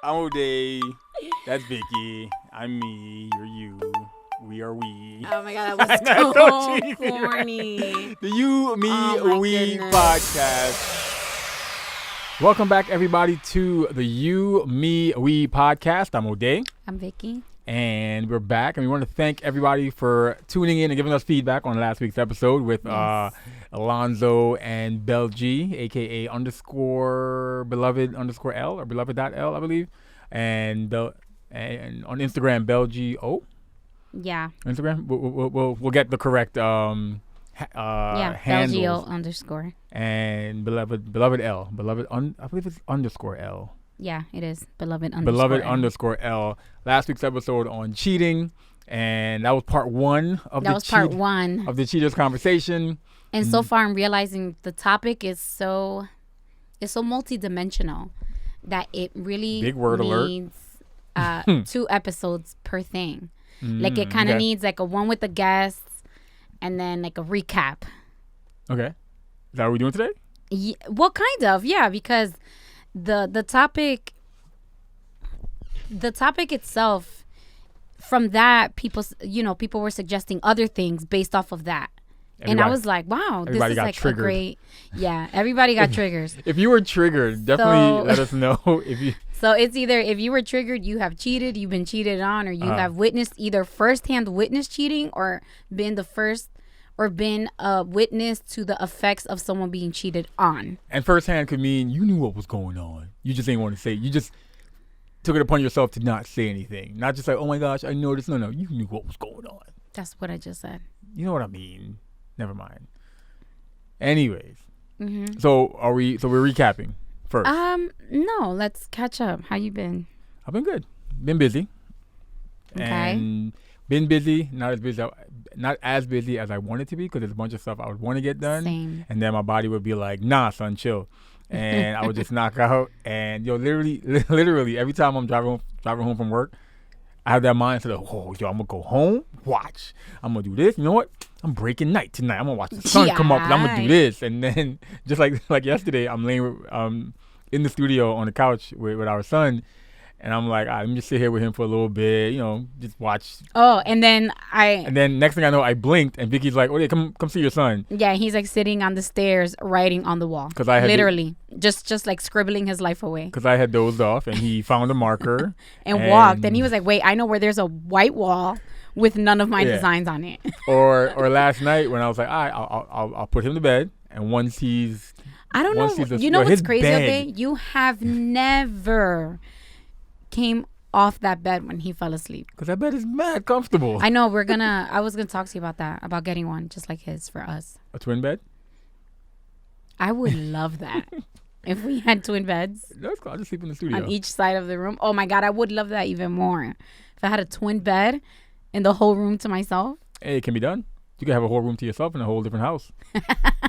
I'm Ode. That's Vicky. I'm me. You're you. We are we. Oh my god, that was so corny. The You, Me, We goodness. podcast. Welcome back, everybody, to the You, Me, We podcast. I'm Ode. I'm Vicky. And we're back, and we want to thank everybody for tuning in and giving us feedback on last week's episode with Alonzo and Belgie, a.k.a. underscore beloved underscore L or beloved.L, I believe. And on Instagram, Belgie O. Yeah. Instagram. We'll get the correct handles. Belgie O underscore. And beloved L. I believe it's underscore L. Yeah, it is. Beloved underscore L. Last week's episode on cheating, and that was part one of the cheaters conversation. And so far, I'm realizing the topic is so multidimensional that it really big word needs 2 episodes per thing. Like it kind of needs like a one with the guests, and then like a recap. Okay, is that what we're doing today? Yeah, well, kind of, yeah, because the topic itself, from that, people were suggesting other things based off of that. And I was like, wow, this is like triggered. A great, everybody got triggers. If you were triggered, definitely let us know. So it's either if you were triggered, you have cheated, you've been cheated on, or you have witnessed either firsthand witnessed cheating or been a witness to the effects of someone being cheated on. And firsthand could mean you knew what was going on. You just didn't want to say it. You just took it upon yourself to not say anything. Not just like, oh my gosh, I noticed. No, you knew what was going on. That's what I just said. You know what I mean. Never mind. Anyways. So we're recapping first. No, let's catch up. How you been? I've been good. Been busy. Okay. And been busy, not as busy as I wanted to be, because there's a bunch of stuff I would want to get done. Same. And then my body would be like, nah, son, chill. And I would just knock out. And literally every time I'm driving home from work, I have that mindset of, I'm gonna go home, watch. I'm gonna do this. You know what? I'm breaking night tonight. I'm gonna watch the sun come up, and I'm gonna do this. And then just like yesterday, I'm laying in the studio on the couch with our son, and I'm like, let me just sit here with him for a little bit, just watch. Oh, and then next thing I know, I blinked, and Vicky's like, "Oh yeah, come see your son." Yeah, he's like sitting on the stairs, writing on the wall. Because I had literally just like scribbling his life away. Because I had dozed off, and he found a marker and walked, and he was like, "Wait, I know where there's a white wall with none of my designs on it." or last night when I was like, I'll put him to bed, and once he's I don't know. You know what's crazy, okay? You have never came off that bed when he fell asleep. Because that bed is mad comfortable. I know. I was going to talk to you about that, about getting one just like his for us. A twin bed? I would love that. If we had twin beds. That's cool. I'll just sleep in the studio. On each side of the room. Oh my God, I would love that even more. If I had a twin bed and the whole room to myself. Hey, it can be done. You can have a whole room to yourself in a whole different house.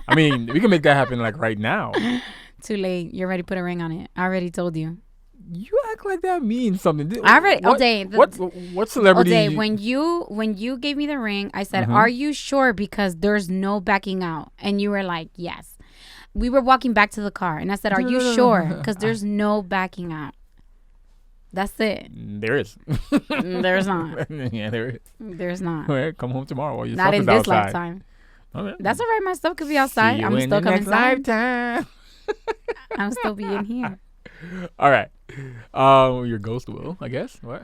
I mean, we can make that happen like right now. Too late. You already put a ring on it. I already told you. You act like that means something. I already. What celebrity? Ode, when you gave me the ring, I said, "Are you sure?" Because there's no backing out, and you were like, "Yes." We were walking back to the car, and I said, "Are you sure?" Because there's no backing out. That's it. There is. There's not. Yeah, there is. There's not. All right, come home tomorrow while your not stuff in is this outside. lifetime. Okay. That's all right. My stuff could be outside. I'm still coming inside. Lifetime. I'm still being here. All right. Your ghost will, I guess. What?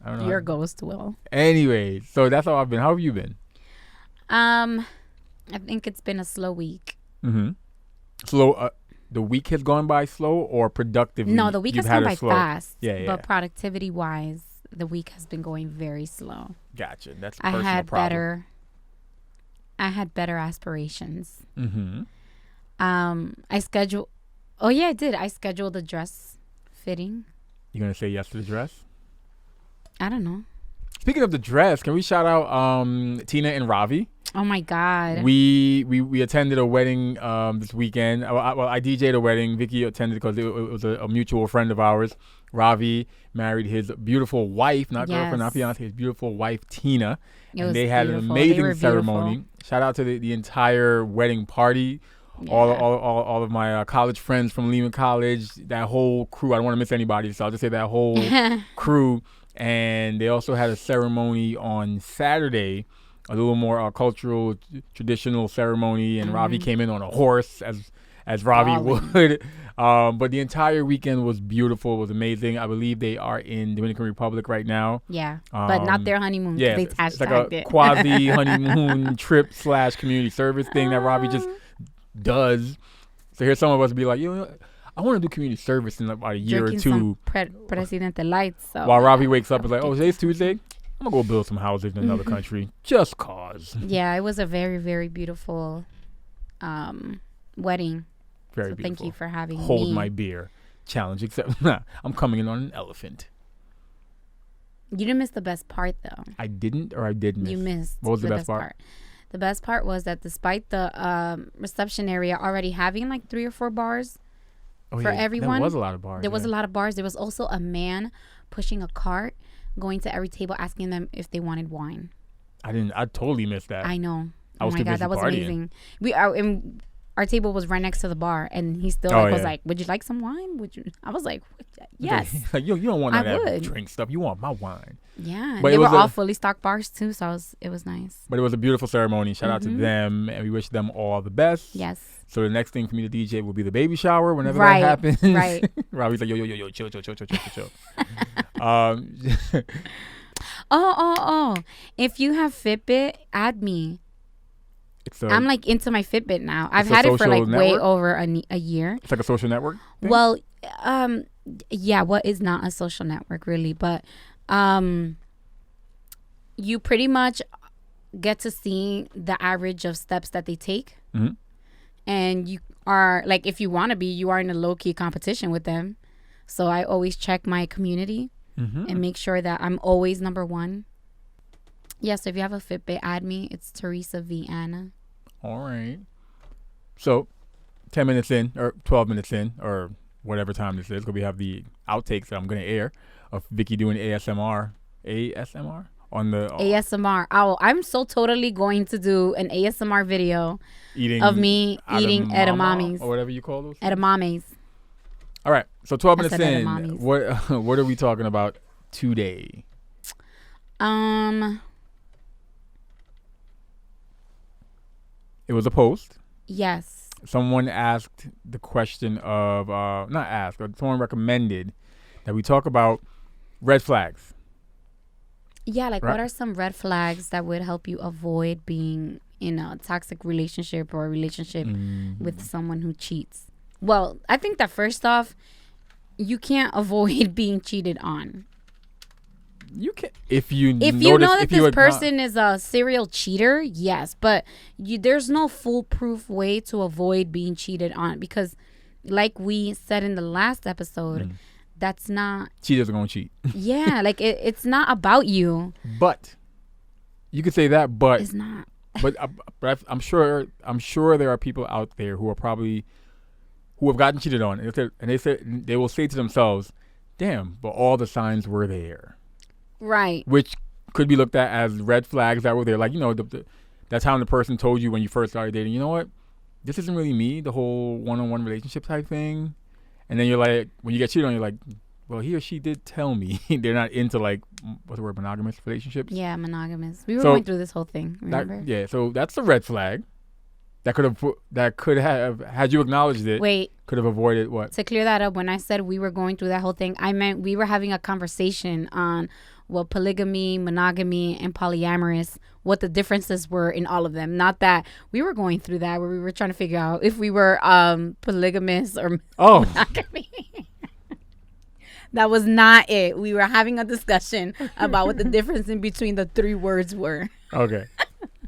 I don't know. Your ghost will. Anyways, so that's how I've been. How have you been? I think it's been a slow week. Slow. The week has gone by slow or productively? No, the week has gone by fast. Yeah. But productivity-wise, the week has been going very slow. Gotcha. That's a I personal had problem. I had better aspirations. I scheduled. Oh yeah, I did. I scheduled a dress fitting. You gonna say yes to the dress? I don't know. Speaking of the dress, can we shout out Tina and Ravi? Oh my God. We attended a wedding this weekend. I DJ'd a wedding. Vicky attended because it was a mutual friend of ours. Ravi married his beautiful wife, not girlfriend, not fiance, his beautiful wife Tina. And they had an amazing ceremony. Shout out to the entire wedding party. Yeah. All of my college friends from Lehman College, that whole crew. I don't want to miss anybody, so I'll just say that whole crew. And they also had a ceremony on Saturday, a little more cultural, traditional ceremony. And Ravi came in on a horse, as Ravi would. But the entire weekend was beautiful. It was amazing. I believe they are in Dominican Republic right now. Yeah, but not their honeymoon. Yeah, they it's like a quasi honeymoon trip / community service thing that Ravi just does. So here's some of us be like, I want to do community service in about a year or two. Some Presidente lights. So. While Ravi wakes up and is like, today's Tuesday. I'm going to go build some houses in another country. Just cause. Yeah, it was a very, very beautiful wedding. Very beautiful. Thank you for having me. Hold my beer. Challenge except I'm coming in on an elephant. You didn't miss the best part, though. I didn't or I did miss? You missed. What was the best part? The best part was that despite the reception area already having like 3 or 4 bars for everyone. There was a lot of bars. There was a lot of bars. There was also a man pushing a cart, going to every table, asking them if they wanted wine. I totally missed that. I know. Oh my God, that was partying. Amazing. Our table was right next to the bar, and he still was like, "Would you like some wine? Would you?" I was like, "Yes." Like you don't want that drink stuff. You want my wine. Yeah, but they were all fully stocked bars too, so it was nice. But it was a beautiful ceremony. Shout out to them, and we wish them all the best. Yes. So the next thing for me to DJ will be the baby shower whenever that happens. Right. Robbie's like, yo, chill. If you have Fitbit, add me. I'm like into my Fitbit now. I've had it for like way over a year. It's like a social network thing? Well, yeah, what is not a social network really, but you pretty much get to see the average of steps that they take. Mm-hmm. And you are like, if you want to be, you are in a low-key competition with them. So I always check my community and make sure that I'm always number one. Yes, if you have a Fitbit, add me. It's Teresa V. Anna. All right. So, 10 minutes in, or 12 minutes in, or whatever time this is, because we have the outtakes that I'm going to air of Vicky doing ASMR. ASMR? ASMR. Oh, I'm so totally going to do an ASMR video of me eating edamames. Or whatever you call those. Edamames. All right. So 12 minutes in, what are we talking about today? It was a post. Yes. Someone asked the question of, not asked, but someone recommended that we talk about red flags. Yeah, like what are some red flags that would help you avoid being in a toxic relationship or a relationship with someone who cheats? Well, I think that first off, you can't avoid being cheated on. You can if you know that this person is a serial cheater, yes, but there's no foolproof way to avoid being cheated on, because like we said in the last episode, that's not cheaters are gonna cheat. Yeah, like it's not about you. But you could say that, but it's not. but I'm sure there are people out there who have gotten cheated on, and they will say to themselves, "Damn, but all the signs were there." Right. Which could be looked at as red flags that were there. Like, that time the person told you when you first started dating, you know what? This isn't really me, the whole one-on-one relationship type thing. And then you're like, when you get cheated on, you're like, well, he or she did tell me they're not into, like, what's the word, monogamous relationships? Yeah, monogamous. We were going through this whole thing, remember? So that's a red flag. That could have, had you acknowledged it, could have avoided what? To clear that up, when I said we were going through that whole thing, I meant we were having a conversation on polygamy, monogamy, and polyamorous, what the differences were in all of them. Not that we were going through that, where we were trying to figure out if we were polygamous or monogamy. That was not it. We were having a discussion about what the difference in between the 3 words were. Okay.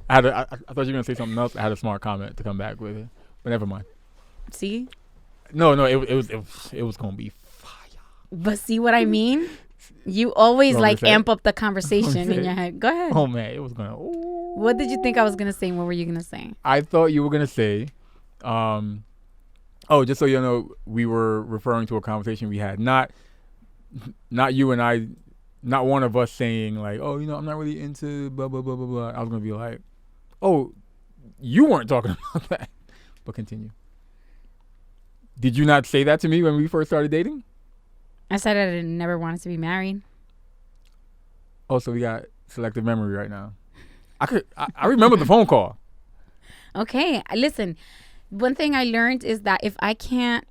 I thought you were going to say something else. I had a smart comment to come back with it, but never mind. See? No, it was going to be fire. But see what I mean? You always amp up the conversation in your head. Go ahead. Oh man, it was gonna. Ooh. What did you think I was gonna say? And what were you gonna say? I thought you were gonna say, just so you know, we were referring to a conversation we had. Not you and I, not one of us saying like, I'm not really into blah blah blah blah blah. I was gonna be like, you weren't talking about that. But continue. Did you not say that to me when we first started dating? I said I never wanted to be married. Oh, so we got selective memory right now. I remember the phone call. Okay, listen. One thing I learned is that if I can't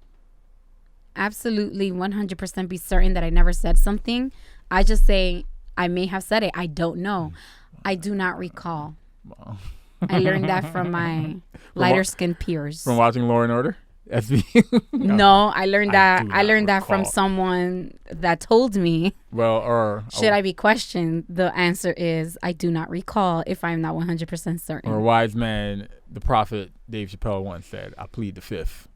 absolutely 100% be certain that I never said something, I just say I may have said it. I don't know. I do not recall. I learned that from my lighter skinned peers. From watching Law and Order? No, I learned that from someone that told me. Well, should I be questioned? The answer is I do not recall if I'm not 100% certain. Or a wise man, the prophet Dave Chappelle once said, I plead the fifth.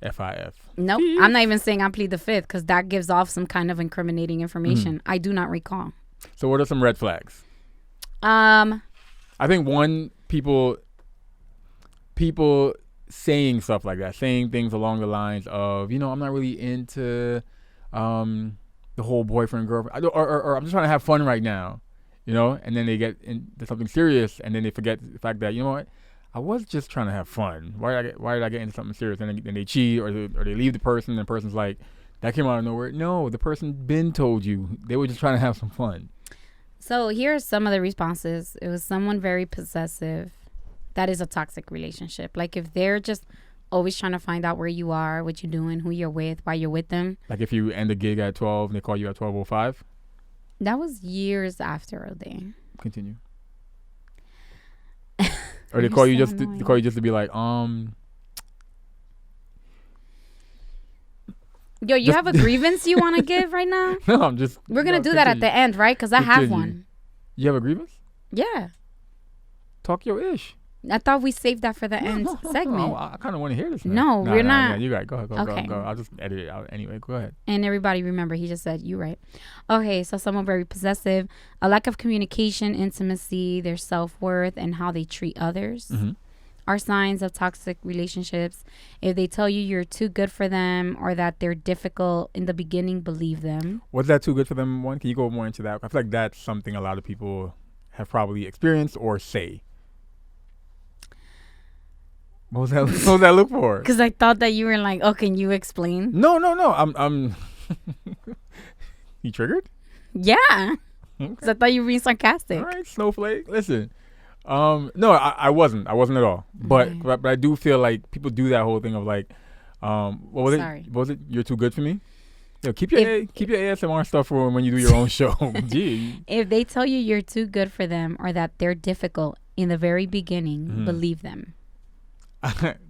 F-I-F. Nope. I'm not even saying I plead the fifth because that gives off some kind of incriminating information. Mm-hmm. I do not recall. So what are some red flags? I think one, people saying stuff like that, saying things along the lines of, I'm not really into the whole boyfriend girlfriend, or I'm just trying to have fun right now, and then they get into something serious, and then they forget the fact that, what, I was just trying to have fun. Why did I get into something serious? And then they cheat, or they leave the person, and the person's like, that came out of nowhere. No, the person been told you they were just trying to have some fun. So here are some of the responses. It was someone very possessive. That is a toxic relationship. Like if they're just always trying to find out where you are, what you're doing, who you're with, why you're with them. Like if you end a gig at 12 and they call you at 12:05? That was years after Ode. Continue. Or they call you just to be like, Yo, you have a grievance you want to give right now? No, I'm just. We're going to do that at the end, right? Because I have one. You have a grievance? Yeah. Talk your ish. I thought we saved that for the end segment. No, I kind of want to hear this now. No, we're not. Yeah, you're right. Go ahead. Go. I'll just edit it out anyway. Go ahead. And everybody remember, he just said, you right. Okay, so someone very possessive, a lack of communication, intimacy, their self-worth, and how they treat others are signs of toxic relationships. If they tell you you're too good for them or that they're difficult in the beginning, believe them. Was that too good for them? One, can you go more into that? I feel like that's something a lot of people have probably experienced or say. What was that look for? Because I thought that you were like, oh, can you explain? No. I'm You triggered? Yeah. Because I thought you were being sarcastic. All right, snowflake. Listen. No, I wasn't. I wasn't at all. But I do feel like people do that whole thing of like, what was Sorry. it? What was it? You're too good for me? Yo, keep your ASMR stuff for when you do your own show. Gee. If they tell you you're too good for them or that they're difficult in the very beginning, believe them.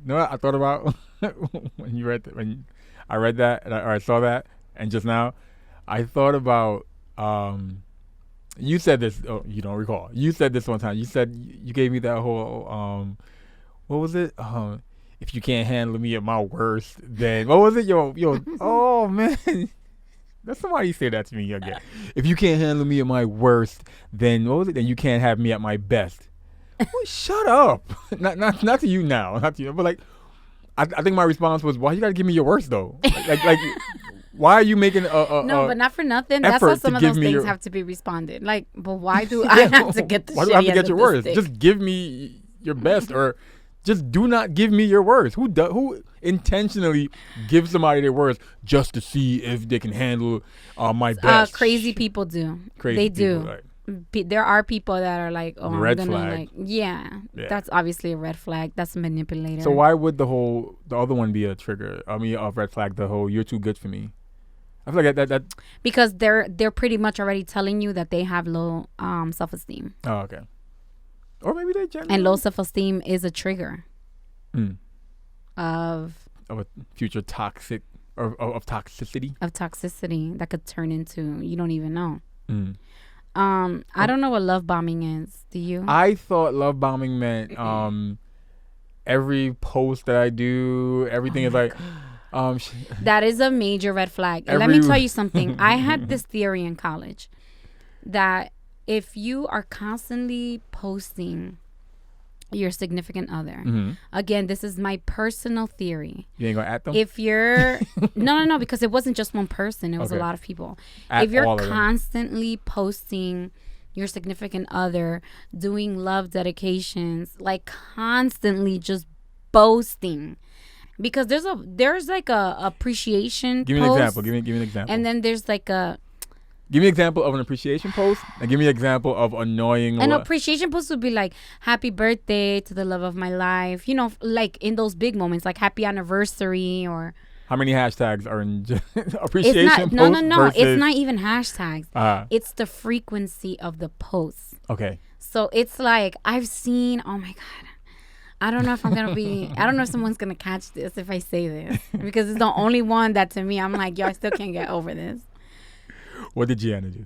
No, I thought about when I read that or I saw that, and just now, I thought about you said this. Oh, you don't recall. You said this one time. You said you gave me that whole what was it? If you can't handle me at my worst, then what was it? Yo. Oh man, that's somebody say that to me again. If you can't handle me at my worst, then what was it? Then you can't have me at my best. Well, shut up. Not to you now. Not to you. But like, I think my response was, why you gotta give me your worst though? like why are you making no, but not for nothing. That's how some of those things have to be responded. Like, but why do I have to get the why do I have to get your worst? Just give me your best, or just do not give me your worst. Who intentionally gives somebody their worst just to see if they can handle my best? Crazy people do. They do. Right. There are people that are like, oh, red I'm gonna flag. like, yeah, that's obviously a red flag. That's a manipulator. So why would the other one be a trigger? I mean, a red flag. The whole "you're too good for me." I feel like that because they're pretty much already telling you that they have low self-esteem. Oh, okay. Or maybe they generally. And low self-esteem is a trigger of a future toxic or of toxicity. Of toxicity that could turn into you don't even know. I don't know what love bombing is. Do you? I thought love bombing meant every post that I do, everything is like that is a major red flag. Let me tell you something. I had this theory in college that if you are constantly posting your significant other, again, this is my personal theory. You ain't gonna at them? If you're no, because it wasn't just one person, it was a lot of people. If you're constantly posting your significant other, doing love dedications, like constantly just boasting, Because there's like a appreciation Give me an post, example. Give me an example. and then there's like a Give me an example of an appreciation post, and give me an example of annoying. An appreciation post would be like, happy birthday to the love of my life. You know, like in those big moments, like happy anniversary or. How many hashtags are in appreciation it's not, posts? No. Versus, it's not even hashtags. Uh-huh. It's the frequency of the posts. Okay. So it's like, I've seen, oh my God. I don't know if I'm going to be, I don't know if someone's going to catch this if I say this. Because it's the only one that to me, I'm like, yo, I still can't get over this. What did Gianna do?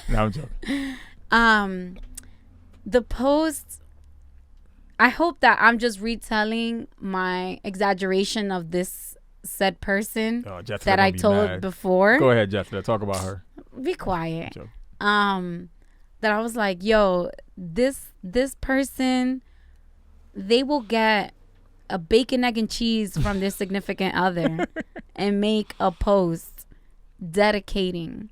No, I'm joking. The post, I hope that I'm just retelling my exaggeration of this said person that I told before. Go ahead, Jessica. Talk about her. Be quiet. That I was like, yo, this person, they will get a bacon, egg, and cheese from their significant other and make a post dedicating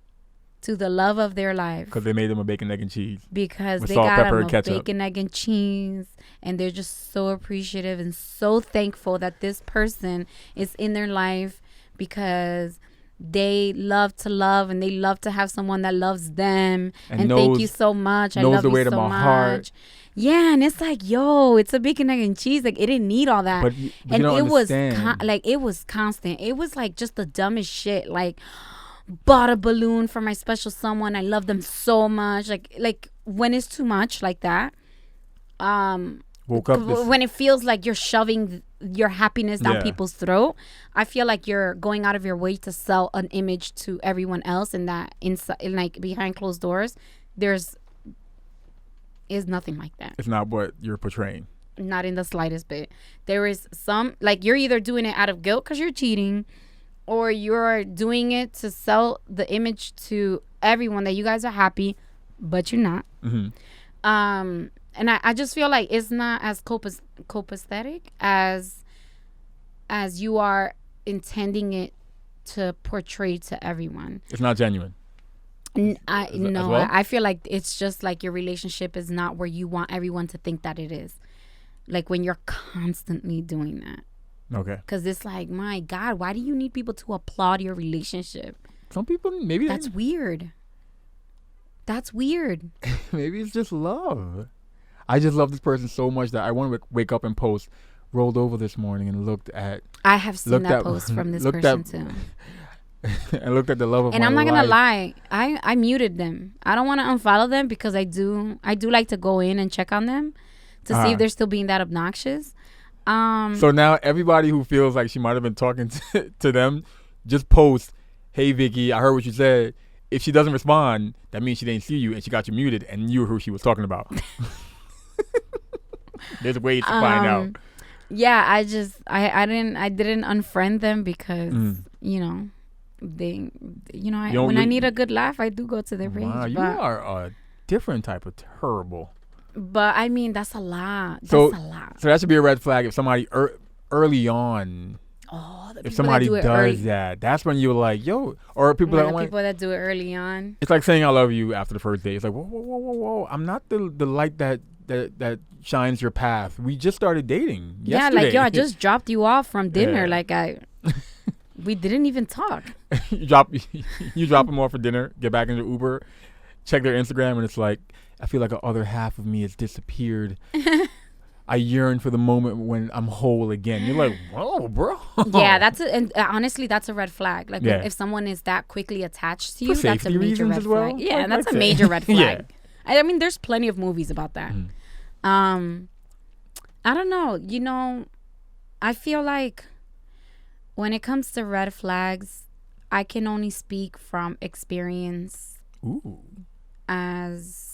to the love of their life. Because they made them a bacon, egg, and cheese. Because with they salt, got pepper, them and a ketchup. bacon, egg, and cheese. And they're just so appreciative and so thankful that this person is in their life because they love to love and they love to have someone that loves them. And thank you so much. I love you so much. Yeah, and it's like, yo, it's a bacon, egg, and cheese. Like, it didn't need all that. But and it was it was constant. It was like just the dumbest shit. Like, bought a balloon for my special someone. I love them so much. Like when it's too much like that. When it feels like you're shoving your happiness down people's throat, I feel like you're going out of your way to sell an image to everyone else, and that inside, like behind closed doors, is nothing like that. It's not what you're portraying. Not in the slightest bit. There is some, like, you're either doing it out of guilt because you're cheating, or you're doing it to sell the image to everyone that you guys are happy, but you're not. Mm-hmm. And I just feel like it's not as copacetic as you are intending it to portray to everyone. It's not genuine. I feel like it's just like your relationship is not where you want everyone to think that it is. Like when you're constantly doing that. Okay. Because it's like, my God, why do you need people to applaud your relationship? Some people, maybe that's weird. That's weird. Maybe it's just love. I just love this person so much that I want to wake up and post. Rolled over this morning and looked at. I have seen that post from this person too. And looked at the love of my life. And I'm not gonna lie, I muted them. I don't want to unfollow them because I do like to go in and check on them to see if they're still being that obnoxious. So now everybody who feels like she might have been talking to them, just post, "Hey Vicky, I heard what you said." If she doesn't respond, that means she didn't see you and she got you muted and you were who she was talking about. There's ways to find out. Yeah, I didn't unfriend them because you know when I need a good laugh, I do go to their page. Wow, you are a different type of terrible. But I mean, that's a lot. So that should be a red flag if somebody early on. If somebody does that, that's when you're like, yo, or people that do it early on. It's like saying I love you after the first date. It's like, whoa. I'm not the light that shines your path. We just started dating yesterday. Yeah, like, yo, I just dropped you off from dinner. Yeah. We didn't even talk. you drop them off for dinner, get back into Uber, check their Instagram, and it's like, I feel like the other half of me has disappeared. I yearn for the moment when I'm whole again. You're like, whoa, bro. Yeah, and honestly, that's a red flag. Like, if someone is that quickly attached to you, that's a major red flag. Yeah, that's a major red flag. I mean, there's plenty of movies about that. I don't know. I feel like when it comes to red flags, I can only speak from experience. Ooh. As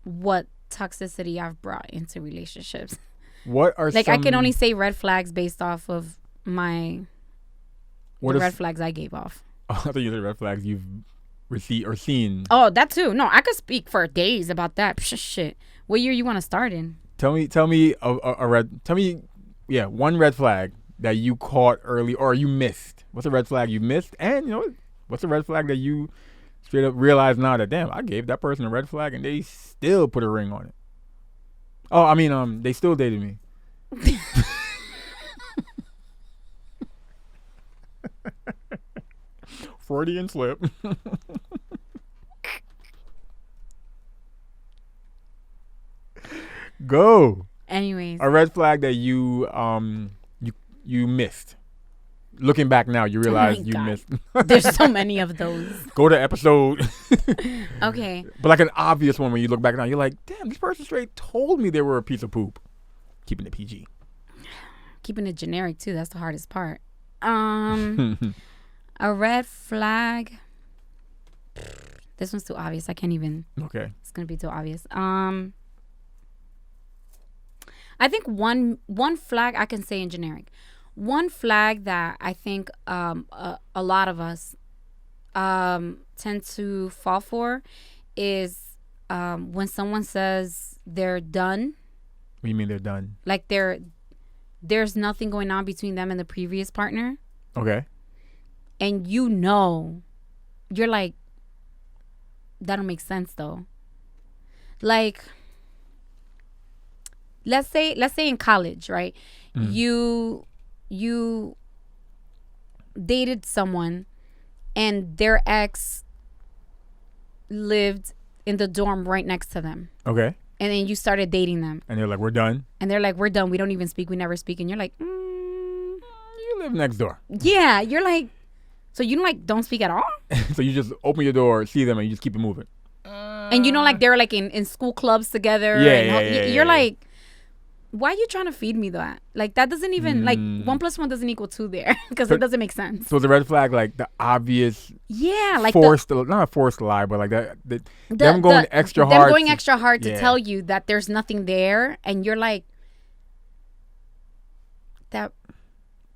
what toxicity I've brought into relationships. What are I can only say red flags based off of the red flags I gave off. Oh, I thought you said red flags you've received or seen. Oh, that too. No, I could speak for days about that. Shit. What year you want to start in? Tell me one red flag that you caught early or you missed. What's a red flag you missed? And what's a red flag that you straight up realize now that, damn, I gave that person a red flag and they still put a ring on it. Oh, I mean, they still dated me. Freudian slip. Go. Anyways. A red flag that you missed. Looking back now, you realize you God. missed. There's so many of those. Go to episode. Okay. But like an obvious one when you look back now, you're like, damn, this person straight told me they were a piece of poop. Keeping it PG. Keeping it generic too. That's the hardest part. A red flag. This one's too obvious. I can't even. Okay. It's gonna be too obvious. I think one flag I can say in generic. One flag that I think a lot of us tend to fall for is when someone says they're done. What do you mean they're done? Like there's nothing going on between them and the previous partner. Okay. And you're like, that don't make sense though. Like, let's say in college, right? You dated someone and their ex lived in the dorm right next to them. Okay. And then you started dating them. And they're like, we're done. And they're like, we're done. We don't even speak. We never speak. And you're like, You live next door. yeah. You're like, so you don't speak at all? So you just open your door, see them, and you just keep it moving. And like they're like in school clubs together. Yeah, You're like, why are you trying to feed me that? Like that doesn't even like 1 + 1 doesn't equal 2 there because it doesn't make sense. So the red flag, like the obvious, like not a forced lie, but like them going extra hard. Them going extra hard to tell you that there's nothing there, and you're like that.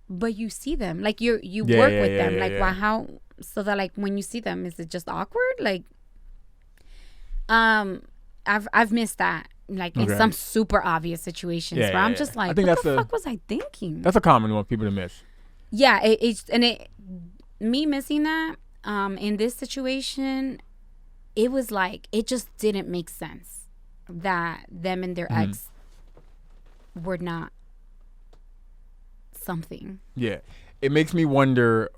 But you see them, like you work with them, like wow, how so that like when you see them, is it just awkward? Like, I've missed that. Like in some super obvious situations where I'm just like, what the fuck was I thinking? That's a common one for people to miss. Yeah, me missing that in this situation, it was like it just didn't make sense that them and their ex were not something. Yeah, it makes me wonder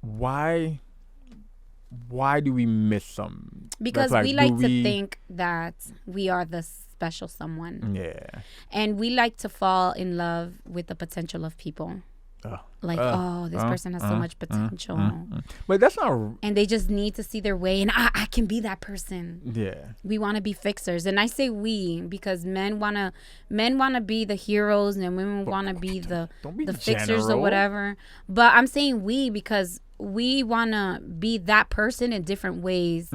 why do we miss some? Because we like to think that we are the special someone. Yeah. And we like to fall in love with the potential of people. This person has so much potential. But that's not... And they just need to see their way. And I can be that person. Yeah. We want to be fixers. And I say we because men want to be the heroes and women want to be the fixers or whatever. But I'm saying we because we want to be that person in different ways.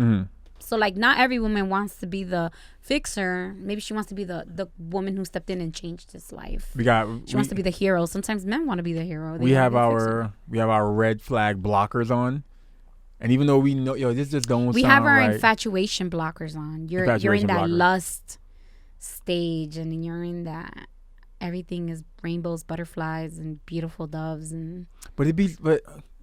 So like not every woman wants to be the fixer. Maybe she wants to be the woman who stepped in and changed his life. She wants to be the hero. Sometimes men want to be the hero. We have our red flag blockers on. And even though we know this just don't sound right. We have our infatuation blockers on. You're in that lust stage and you're in that everything is rainbows, butterflies and beautiful doves and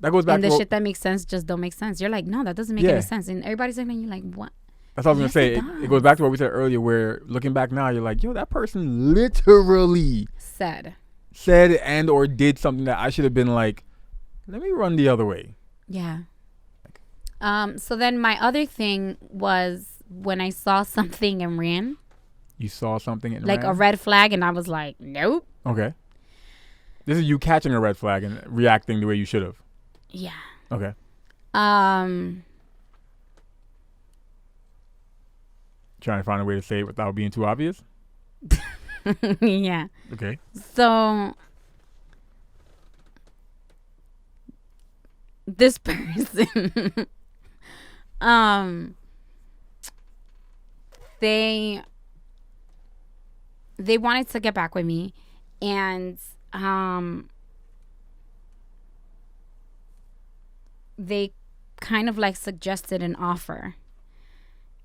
that goes back and the shit that makes sense just don't make sense. You're like, no, that doesn't make any sense. And everybody's like, you're like, what? That's what I was going to say. It goes back to what we said earlier where looking back now, you're like, yo, that person literally said and or did something that I should have been like, let me run the other way. Yeah. So then my other thing was when I saw something and ran. You saw something and ran? A red flag and I was like, nope. Okay. This is you catching a red flag and reacting the way you should have. Yeah. Okay. Trying to find a way to say it without being too obvious? Yeah. Okay. So this person they wanted to get back with me and they kind of like suggested an offer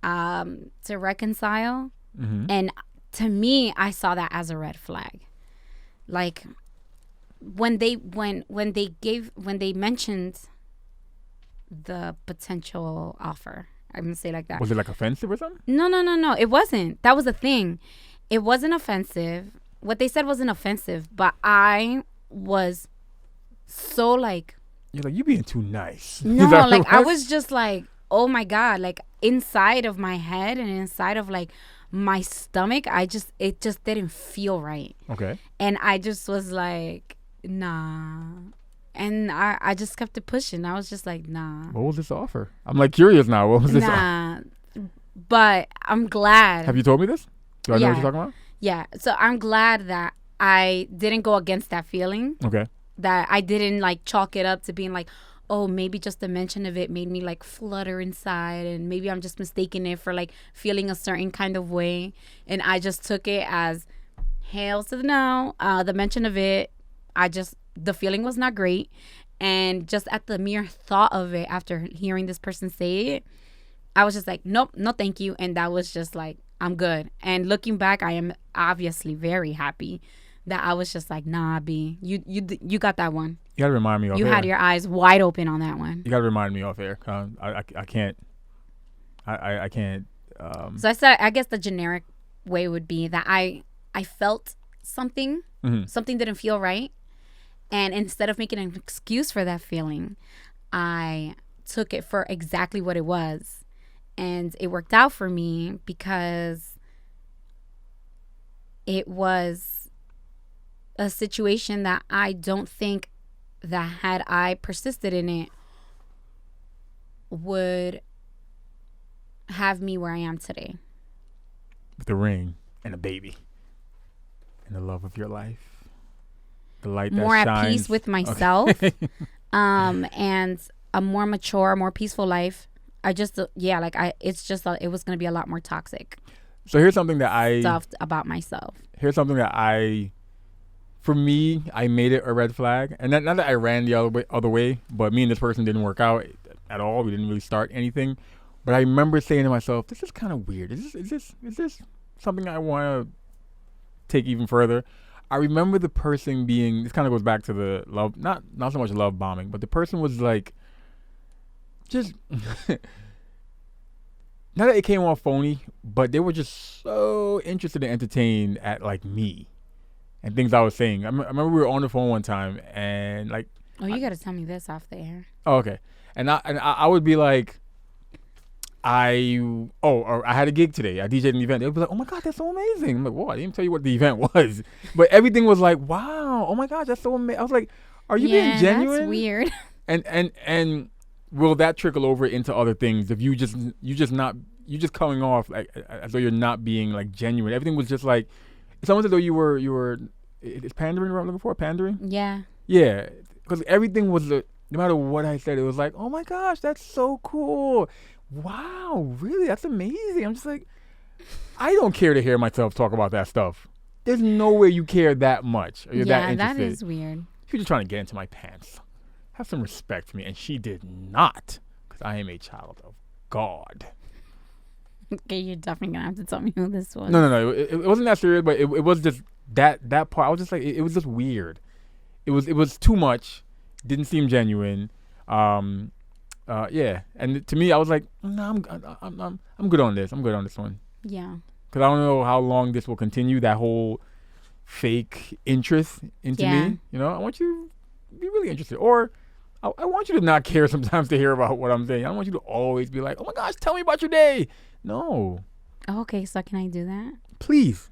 to reconcile. And to me, I saw that as a red flag. Like when they mentioned the potential offer, I'm gonna say like that. Was it like offensive or something? No. It wasn't. That was the thing. it wasn't offensive. What they said wasn't offensive, but I was so like, You're like, you being too nice. no, Is that like what it I was? was just like, oh my God, like inside of my head and inside of like my stomach, it just didn't feel right. Okay. And I just was like, nah. And I just kept it pushing. I was just like, nah. What was this offer? I'm like curious now. What was this offer? Nah. But I'm glad. Have you told me this? Do I know what Yeah. you're talking about? Yeah. So I'm glad that I didn't go against that feeling. Okay. That I didn't like chalk it up to being like, oh, maybe just the mention of it made me like flutter inside, and maybe I'm just mistaking it for like feeling a certain kind of way. And I just took it as hails to the no. The mention of it, the feeling was not great. And just at the mere thought of it, after hearing this person say it, I was just like, nope, no thank you. And that was just like, I'm good. And looking back, I am obviously very happy that I was just like, nah, B, you got that one. You gotta remind me off You air. had your eyes wide open on that one. You gotta remind me off air. I can't. I can't. So I said, I guess the generic way would be that I felt something. Mhm. Something didn't feel right. And instead of making an excuse for that feeling, I took it for exactly what it was. And it worked out for me because it was a situation that I don't think that had I persisted in it would have me where I am today. With the ring and a baby and the love of your life, the light that More shines. at peace with myself, Okay. and a more mature, more peaceful life. It was gonna be a lot more toxic So here's something that stuff about myself. for me, I made it a red flag, and not that I ran the other way, but me and this person didn't work out at all. We didn't really start anything, but I remember saying to myself, "This is kind of weird. Is this something I want to take even further?" I remember the person being. This kind of goes back to the love, not so much love bombing, but the person was like, just. Not that it came off phony, but they were just so interested and entertained at like me and things I was saying. I remember we were on the phone one time and like. Oh, you got to tell me this off the air. Oh, okay. And I would be like, or I had a gig today. I DJ'd an event. They would be like, oh my God, that's so amazing. I'm like, whoa, I didn't even tell you what the event was. But everything was like, wow, oh my gosh, that's so amazing. I was like, are you being genuine? That's weird. And will that trickle over into other things if you just coming off like as though you're not being like genuine? Everything was just like it's almost as though you were it's pandering what I'm looking for, pandering. Yeah. Yeah, because everything was no matter what I said, it was like, oh my gosh, that's so cool. Wow, really, that's amazing. I'm just like, I don't care to hear myself talk about that stuff. There's no way you care that much or you're that interested. That is weird. You're just trying to get into my pants. Have some respect for me. And she did not, because I am a child of God. Okay, you're definitely going to have to tell me who this was. No. It wasn't that serious, but it was just that part. I was just like, it was just weird. It was too much. Didn't seem genuine. Yeah. And to me, I was like, no, I'm good on this. I'm good on this one. Yeah. Because I don't know how long this will continue, that whole fake interest into me. You know, I want you to be really interested. Or I want you to not care sometimes to hear about what I'm saying. I don't want you to always be like, oh my gosh, tell me about your day. No. Okay, so can I do that? Please.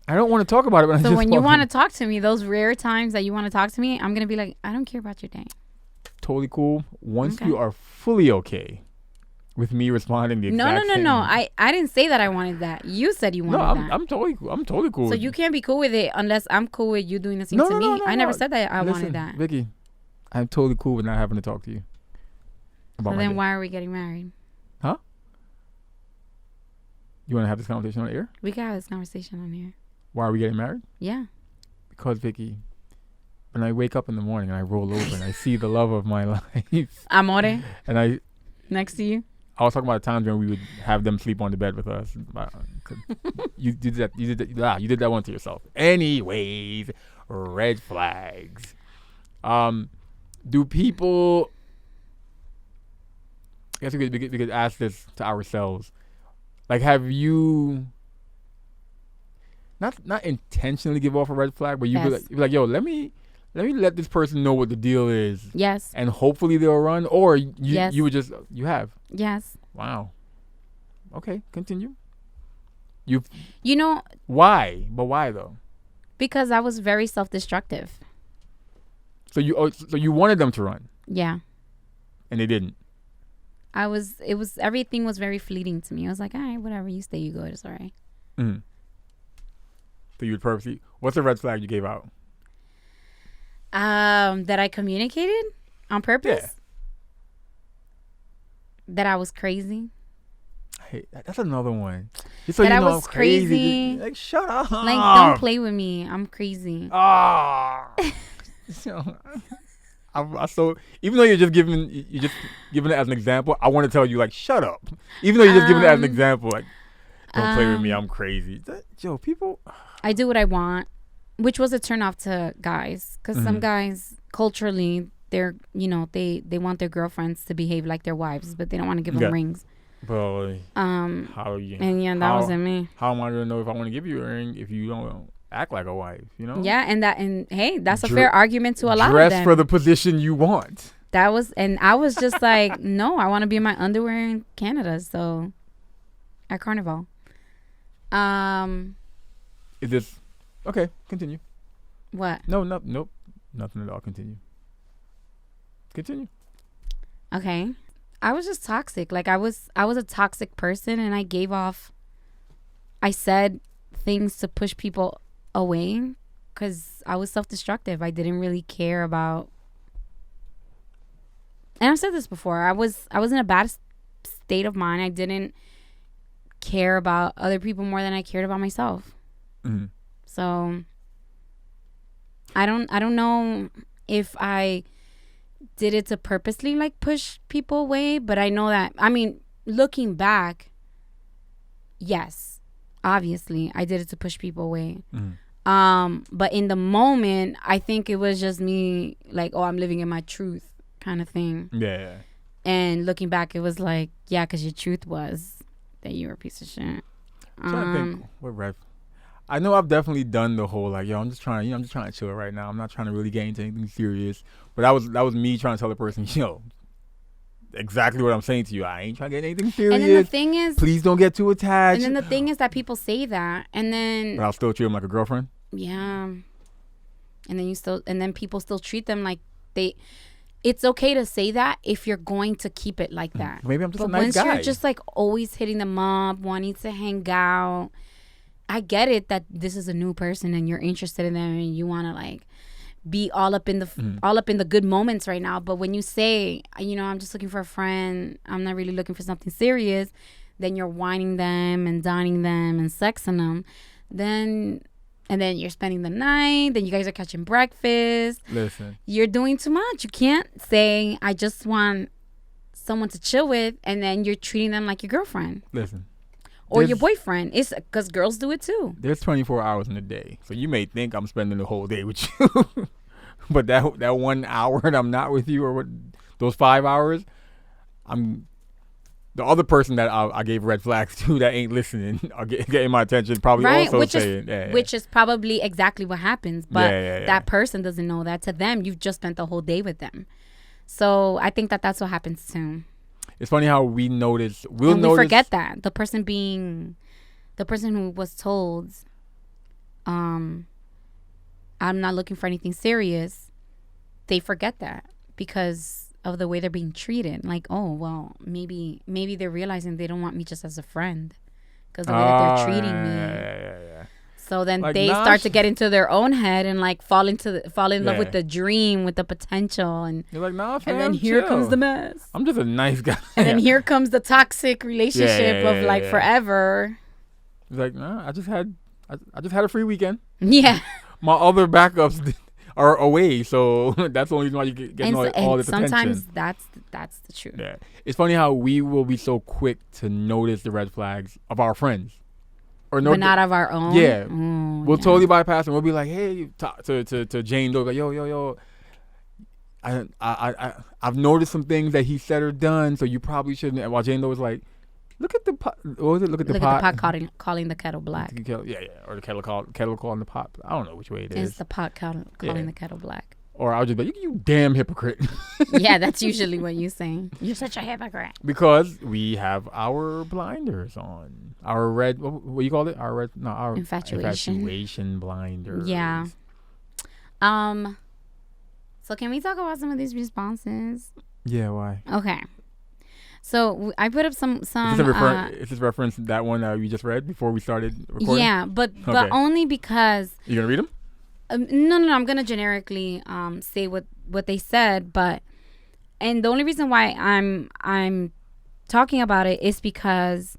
I don't want to talk about it. So when you want to talk to me, those rare times that you want to talk to me, I'm going to be like, I don't care about your day. Totally cool. Once you are fully okay with me responding the exact same. No. I didn't say that I wanted that. You said you wanted that. I'm totally cool. So you can't be cool with it unless I'm cool with you doing the same to me. No, I never said that I wanted that. Vicky, I'm totally cool with not having to talk to you. So then why are we getting married? Huh? You want to have this conversation on air? We can have this conversation on air. Why are we getting married? Yeah. Because, Vicky, when I wake up in the morning and I roll over and I see the love of my life. Amore. And next to you. I was talking about the times when we would have them sleep on the bed with us. You did that one to yourself. Anyways, red flags. Do people? I guess we could ask this to ourselves. Like, have you not intentionally give off a red flag, but you be like, yo, let me let this person know what the deal is. Yes. And hopefully they'll run, or Yes. you would just you have. Yes. Wow. Okay, continue. You know, why? But why though? because I was very self-destructive. So you wanted them to run, Yeah. and they didn't. Everything was very fleeting to me. I was like, all right, whatever, you stay, you go, it's all right. Mm-hmm. So you would purposely. What's the red flag you gave out? That I communicated on purpose. Yeah. That I was crazy. Hey, that's another one. Just so That you I know was I'm crazy. crazy. Like, shut up. Like, don't play with me. I'm crazy. Ah. So even though you're just giving it as an example, I want to tell you, like, shut up. Even though you're just giving it as an example, like, don't play with me. I'm crazy. Yo, people. I do what I want, which was a turn off to guys, because some guys culturally they're they want their girlfriends to behave like their wives, but they don't want to give them rings. Bro, how you? And yeah, that wasn't me. How am I gonna know if I want to give you a ring if you don't act like a wife? You know? Yeah, and hey, that's a fair argument to a lot of them. Dress for the position you want. I was just like, no, I want to be in my underwear in Canada, so at Carnival. Is this okay? Continue. What? Nope, nothing at all. Continue. Okay. I was just toxic. Like I was a toxic person, and I said things to push people away because I was self-destructive. I didn't really care about, and I've said this before, I was in a bad state of mind. I didn't care about other people more than I cared about myself. Mm-hmm. So I don't know if I did it to purposely like push people away, but I know that, I mean, looking back, yes, obviously I did it to push people away. But in the moment, I think it was just me like, oh, I'm living in my truth kind of thing. Yeah. And looking back, it was like, yeah, because your truth was that you were a piece of shit. I think what red. I know I've definitely done the whole like, yo, I'm just trying to chill right now. I'm not trying to really get into anything serious. But that was me trying to tell the person, yo, exactly what I'm saying to you. I ain't trying to get anything serious. And then the thing is, please don't get too attached. And then the thing is that people say that, and then but I'll still treat them like a girlfriend. Yeah. And then people still treat them like it's okay to say that if you're going to keep it like that. Maybe I'm just a nice guy. But once you're just like always hitting them up, wanting to hang out, I get it that this is a new person and you're interested in them and you want to like be all up in the good moments right now. But when you say, I'm just looking for a friend, I'm not really looking for something serious, then you're whining them and dining them and sexing them, and then you're spending the night, then you guys are catching breakfast. Listen. You're doing too much. You can't say, I just want someone to chill with, and then you're treating them like your girlfriend. Listen. Or your boyfriend. It's because girls do it too. There's 24 hours in a day. So you may think I'm spending the whole day with you. But that 1 hour that I'm not with you, or what, those 5 hours, I'm the other person that I gave red flags to that ain't listening or getting my attention probably also which is probably exactly what happens. But that person doesn't know that. To them, you've just spent the whole day with them. So I think that's what happens too. It's funny how we notice. We forget that the person who was told, I'm not looking for anything serious. They forget that because of the way they're being treated. Like, oh, well, maybe they're realizing they don't want me just as a friend because the way that they're treating me. Yeah. So then like, they start to get into their own head and like fall in love with the dream, with the potential, and you're like, nah, fam, and then here comes the mess. I'm just a nice guy. And then here comes the toxic relationship of like forever. It's like, nah, I just had a free weekend. Yeah. My other backups are away, so that's the only reason why you get all this attention. Sometimes that's the truth. Yeah, it's funny how we will be so quick to notice the red flags of our friends. But not of our own. Yeah, we'll totally bypass and we'll be like, "Hey," to Jane Doe, like, "Yo, I've noticed some things that he said or done, so you probably shouldn't." And while Jane Doe was like, Look at the pot. What was it? Look at the Look pot. at the pot calling the kettle black. Yeah. Or the kettle calling the pot. I don't know which way it is. It's the pot calling the kettle black. Or I'll just be like, you damn hypocrite. Yeah, that's usually what you say. You're such a hypocrite. Because we have our blinders on. Our red, what you call it? Our infatuation blinders. Yeah. So can we talk about some of these responses? Yeah, why? Okay. So I put up some. Is this reference that one that you just read before we started recording? Yeah, but only because. You gonna read them? No. I'm gonna generically say what they said, and the only reason why I'm talking about it is because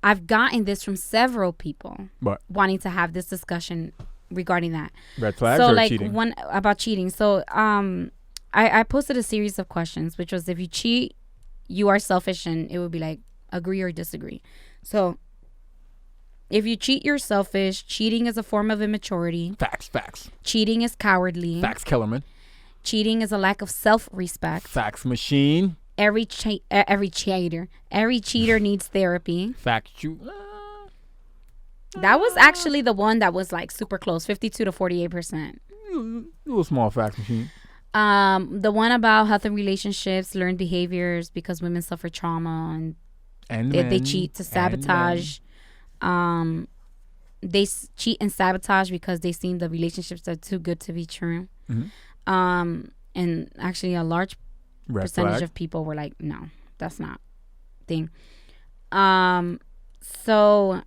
I've gotten this from several people wanting to have this discussion regarding that. Red flags or like cheating? One about cheating. So I posted a series of questions, which was if you cheat, you are selfish, and it would be like agree or disagree. So if you cheat, you're selfish. Cheating is a form of immaturity. Facts. Cheating is cowardly. Facts, Kellerman. Cheating is a lack of self-respect. Facts, machine. Every cheater needs therapy. Facts, you. That was actually the one that was like super close, 52 to 48%. Little small facts machine. The one about health and relationships, learned behaviors because women suffer trauma and they cheat to sabotage. They cheat and sabotage because they seem the relationships are too good to be true. Mm-hmm. And actually a large percentage of people were like, no, that's not thing. So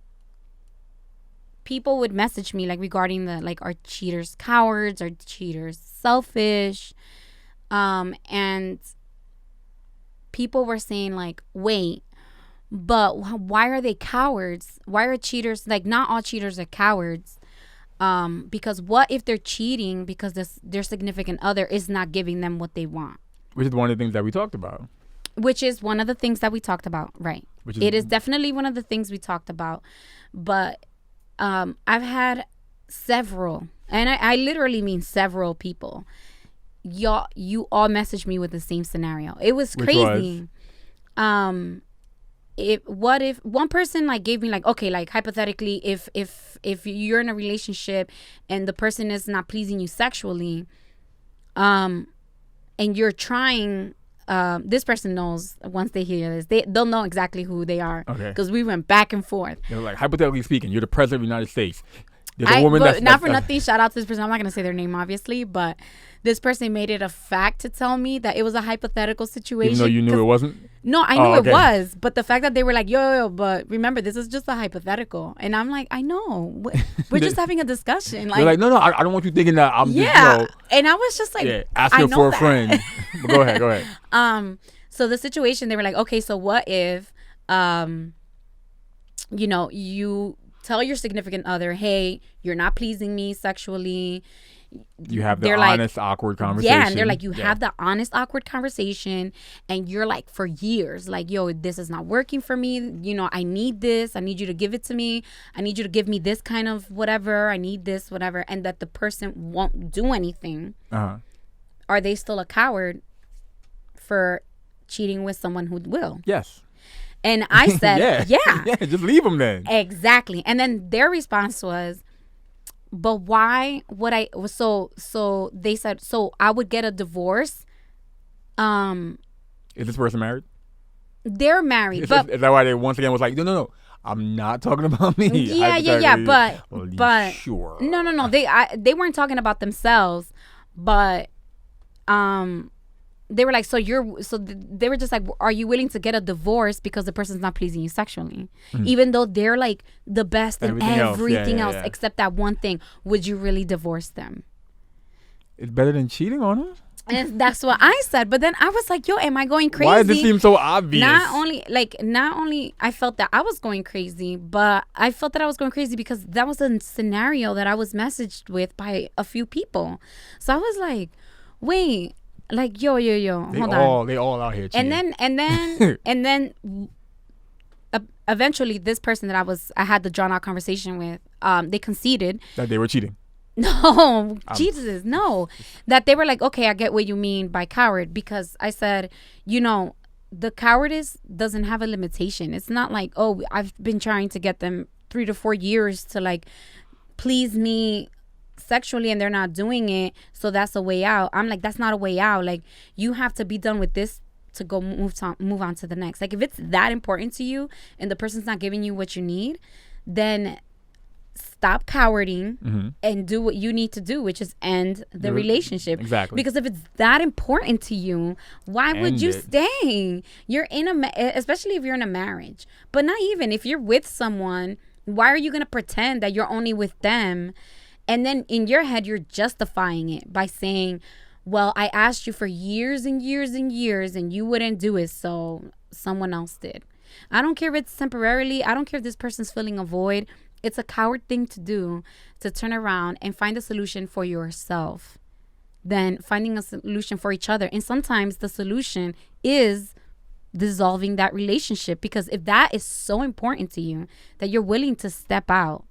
people would message me like regarding the like, are cheaters cowards, are cheaters selfish? And people were saying like, wait, but why are they cowards? Why are cheaters, like not all cheaters are cowards? Because what if they're cheating because their significant other is not giving them what they want? Which is one of the things that we talked about. Which is one of the things that we talked about, right? It is definitely one of the things we talked about. But I've had several, and I literally mean several people. You all messaged me with the same scenario. It was crazy. What if one person like gave me like, okay, like hypothetically, if you're in a relationship and the person is not pleasing you sexually, and you're trying, this person knows once they hear this, they'll know exactly who they are. Okay. Because we went back and forth. They're like, hypothetically speaking, you're the president of the United States. There's a woman that's not for nothing. Shout out to this person. I'm not gonna say their name, obviously, but this person made it a fact to tell me that it was a hypothetical situation. Even though you knew it wasn't? No, I knew it was, but the fact that they were like, yo, but remember, this is just a hypothetical, and I'm like, I know, we're just having a discussion. Like, they're like, no, I don't want you thinking that I'm just, and I was just like, asking for a friend. But go ahead. So the situation, they were like, okay, so what if, you tell your significant other, hey, you're not pleasing me sexually. You have the honest, awkward conversation. Yeah, and they're like, you have the honest, awkward conversation, and you're like, for years, like, yo, this is not working for me. I need this. I need you to give it to me. I need you to give me this kind of whatever. I need this, whatever. And that the person won't do anything. Are they still a coward for cheating with someone who will? Yes. And I said, yeah, just leave them then. Exactly. And then their response was, but why would I? So they said, so I would get a divorce. Is this person married? They're married. Is that why they once again was like, no, I'm not talking about me. Yeah. But sure. No. They weren't talking about themselves, but they were like, they were just like, are you willing to get a divorce because the person's not pleasing you sexually? Even though they're like the best in everything else except that one thing. Would you really divorce them? It's better than cheating on them? And that's what I said. But then I was like, yo, am I going crazy? Why does this seem so obvious? Not only I felt that I was going crazy, but I felt that I was going crazy because that was a scenario that I was messaged with by a few people. So I was like, wait, like, yo, hold on. They all out here cheating. And then eventually this person that I had the drawn out conversation with, they conceded that they were cheating. No, Jesus, no. That they were like, okay, I get what you mean by coward, because I said, the cowardice doesn't have a limitation. It's not like, oh, I've been trying to get them 3 to 4 years to like please me sexually and they're not doing it, so that's a way out. I'm like, that's not a way out. Like, you have to be done with this to go move on to the next. Like, if it's that important to you and the person's not giving you what you need, then stop cowarding and do what you need to do, which is end the relationship. Exactly. Because if it's that important to you, why would you stay? You're in especially if you're in a marriage, but not even if you're with someone, why are you going to pretend that you're only with them? And then in your head, you're justifying it by saying, well, I asked you for years and years and years and you wouldn't do it, so someone else did. I don't care if it's temporarily. I don't care if this person's filling a void. It's a coward thing to do, to turn around and find a solution for yourself than finding a solution for each other. And sometimes the solution is dissolving that relationship, because if that is so important to you that you're willing to step out,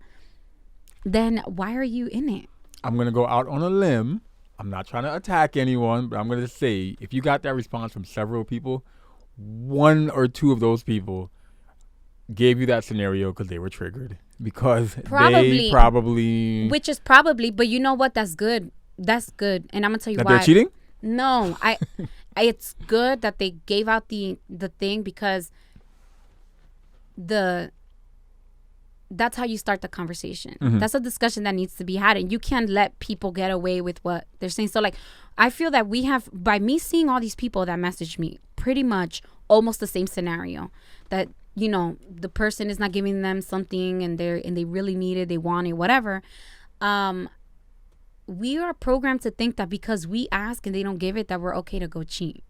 then why are you in it? I'm going to go out on a limb. I'm not trying to attack anyone, but I'm going to say, if you got that response from several people, 1 or 2 of those people gave you that scenario because they were triggered. Because they probably... Which is probably, but you know what? That's good. That's good. And I'm going to tell you why. That they're cheating? No. It's good that they gave out the thing, because that's how you start the conversation. That's a discussion that needs to be had, and you can't let people get away with what they're saying. So like, I feel that we have, by me seeing all these people that message me, pretty much almost the same scenario, that, you know, the person is not giving them something and they really need it, they want it, whatever. We are programmed to think that because we ask and they don't give it, that we're okay to go cheat.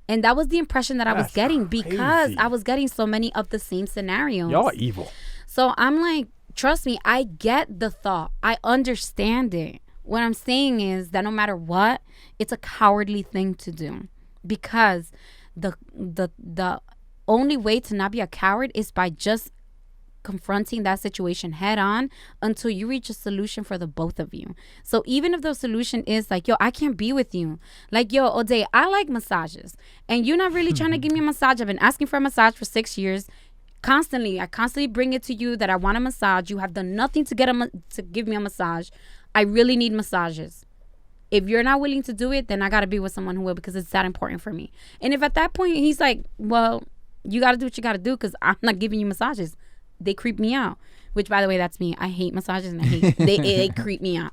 And that was the impression that I was getting, because I was getting so many of the same scenarios. Y'all are evil. So I'm like, trust me, I get the thought. I understand it. What I'm saying is that no matter what, it's a cowardly thing to do, because the only way to not be a coward is by just confronting that situation head on until you reach a solution for the both of you. So even if the solution is like, yo, I can't be with you. Like, yo, Ode, I like massages and you're not really trying to give me a massage. I've been asking for a massage for 6 years. I constantly bring it to you that I want a massage. You have done nothing to give me a massage. I really need massages. If you're not willing to do it, then I got to be with someone who will, because it's that important for me. And if at that point he's like, well, you got to do what you got to do, because I'm not giving you massages. They creep me out, which, by the way, that's me. I hate massages, and they creep me out.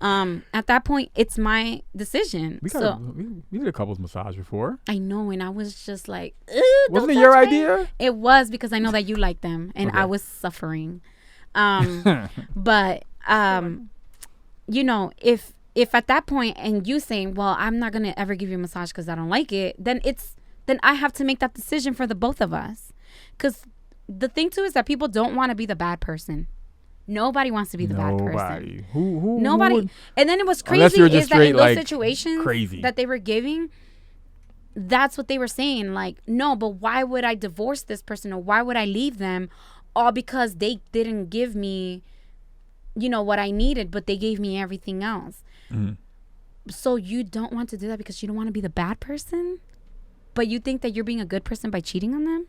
At that point, it's my decision. We did a couples massage before. I know, and I was just like, wasn't it your idea? It was, because I know that you like them, and I was suffering. But you know, if at that point and you saying, well, I'm not gonna ever give you a massage because I don't like it, then I have to make that decision for the both of us, because the thing too is that people don't want to be the bad person. Nobody wants to be the bad person. Nobody. Who would? And then it was crazy is that in those situations that they were giving, that's what they were saying. Like, no, but why would I divorce this person, or why would I leave them? All because they didn't give me, you know, what I needed, but they gave me everything else. So you don't want to do that because you don't want to be the bad person, but you think that you're being a good person by cheating on them?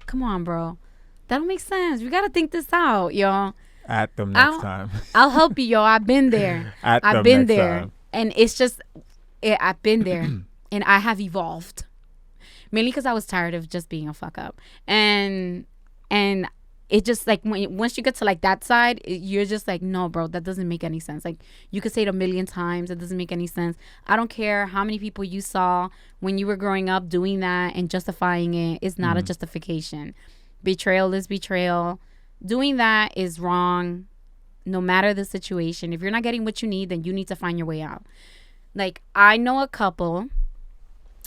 Come on, bro. That don't make sense. We got to think this out, y'all. At them next time. I'll help you, y'all. I've been there. I've been there. Time. And it's just, I've been there. And I have evolved. Mainly because I was tired of just being a fuck up. And it just like, once you get to like that side, you're just like, no, bro, that doesn't make any sense. Like, you could say it a million times. It doesn't make any sense. I don't care how many people you saw when you were growing up doing that and justifying it. It's not a justification. Betrayal is betrayal. Doing that is wrong, no matter the situation. If you're not getting what you need, then you need to find your way out. Like, I know a couple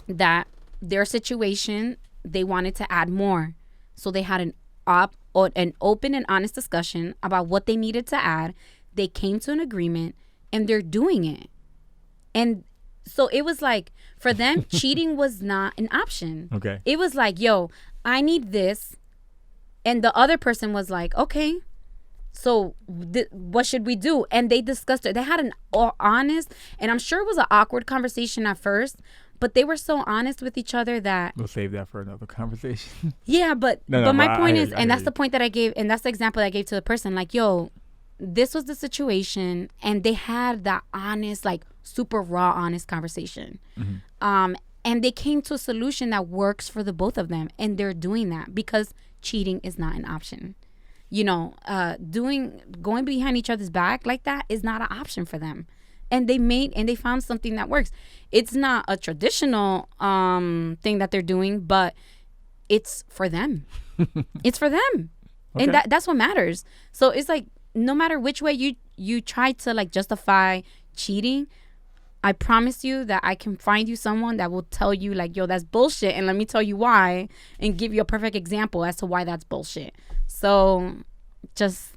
that their situation, they wanted to add more. So they had an open and honest discussion about what they needed to add. They came to an agreement and they're doing it. And so it was like, for them, cheating was not an option. Okay. It was like, yo, I need this. And the other person was like, okay, so what should we do? And they discussed it. They had an honest, and I'm sure it was an awkward conversation at first, But they were so honest with each other that we'll save that for another conversation. Yeah, but my point is, and that's the point that I gave, and that's the example that I gave to the person. Like, yo, this was the situation, and they had that honest, like super raw, honest conversation. And they came to a solution that works for the both of them, and they're doing that because cheating is not an option. You know, going behind each other's back like that is not an option for them. And they found something that works. It's not a traditional thing that they're doing, but it's for them. It's for them. Okay. And that's what matters. So it's like, no matter which way you try to like justify cheating, I promise you that I can find you someone that will tell you like, yo, that's bullshit. And let me tell you why, and give you a perfect example as to why that's bullshit. So just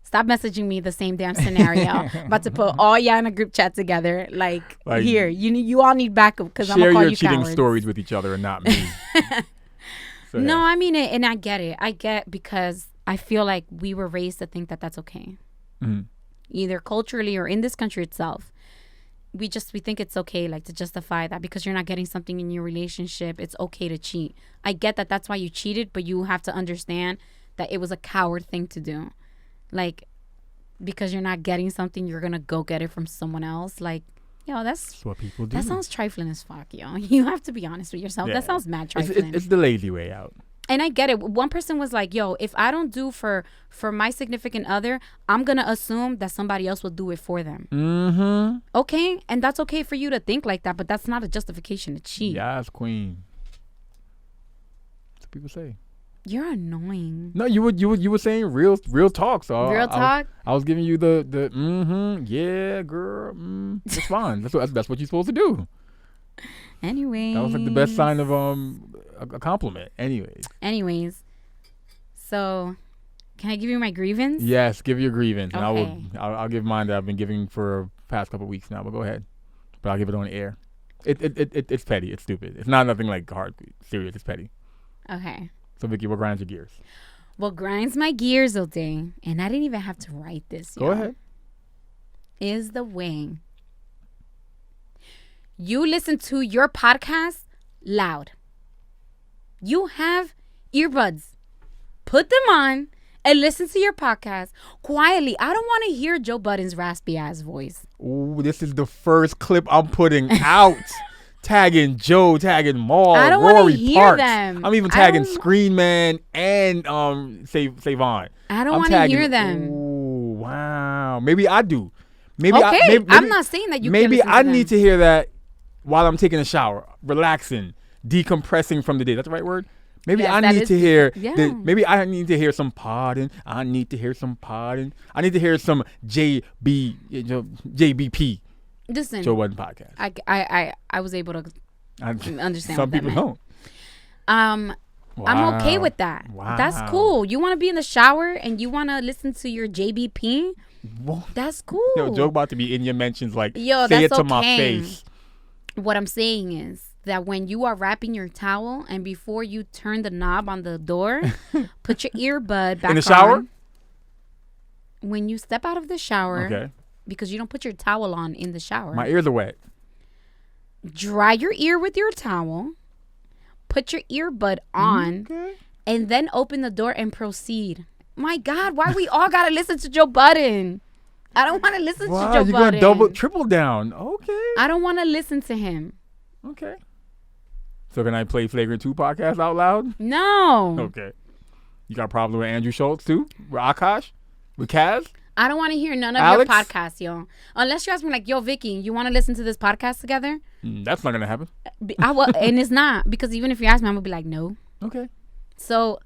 stop messaging me the same damn scenario. About to put all y'all in a group chat together. Like here, you all need backup because I'm gonna call you cowards. Share your cheating stories with each other and not me. So, no, I mean it, and I get it. I get, because I feel like we were raised to think that that's okay. Either culturally or in this country itself. We think it's okay, like, to justify that because you're not getting something in your relationship, it's okay to cheat. I get that that's why you cheated, but you have to understand that it was a coward thing to do. Like, because you're not getting something, you're gonna go get it from someone else. Like, yo, that's what people do. That sounds trifling as fuck, yo. You have to be honest with yourself. Yeah. That sounds mad trifling. It's the lazy way out. And I get it. One person was like, yo, if I don't do for my significant other, I'm going to assume that somebody else will do it for them. Okay. And that's okay for you to think like that, but that's not a justification to cheat. Yes, queen. That's what people say. You're annoying. No, you were saying real talk. So real talk? I was giving you the yeah, girl. It's fine. That's what you're supposed to do. Anyway, that was like the best sign of a compliment. Anyways, so can I give you my grievance? Yes, give your grievance, okay. And I'll give mine that I've been giving for past couple of weeks now. But go ahead, but I'll give it on the air. It's petty. It's stupid. It's not nothing like hard, serious. It's petty. Okay. So Vicky, what grinds your gears? What grinds my gears, Ode, and I didn't even have to write this. Go ahead. Is the way you listen to your podcast loud. You have earbuds. Put them on and listen to your podcast quietly. I don't want to hear Joe Budden's raspy ass voice. Ooh, this is the first clip I'm putting out. Tagging Joe, tagging Maul, I don't Rory hear Parks. Them. I'm even tagging Screen Man and Savon. I don't want to hear them. Ooh, wow. Maybe I do. I'm not saying that you. Maybe I need to hear that while I'm taking a shower, relaxing, decompressing from the day. That's the right word? Maybe yes, I need to hear. Yeah. Maybe I need to hear some podding. I need to hear some JBP. Listen, Joe Budden podcast. I was able to understand. Some what people don't. Wow. I'm okay with that. Wow. That's cool. You want to be in the shower and you want to listen to your JBP? What? That's cool. Yo, Joe about to be in your mentions like, yo, say that's it to okay. my face. What I'm saying is that when you are wrapping your towel and before you turn the knob on the door, put your earbud back on. In the shower? On. When you step out of the shower, okay. Because you don't put your towel on in the shower. My ears are wet. Dry your ear with your towel. Put your earbud on. Okay. And then open the door and proceed. My God, why we all got to listen to Joe Budden? I don't want to listen to Joe Budden. You're going to triple down. Okay. I don't want to listen to him. Okay. So can I play Flagrant 2 podcast out loud? No. Okay. You got a problem with Andrew Schultz too? With Akash? With Kaz? I don't want to hear none of Alex? your podcasts, yo. Unless you ask me like, yo, Vicky, you want to listen to this podcast together? That's not going to happen. And it's not. Because even if you ask me, I'm going to be like, no. Okay. So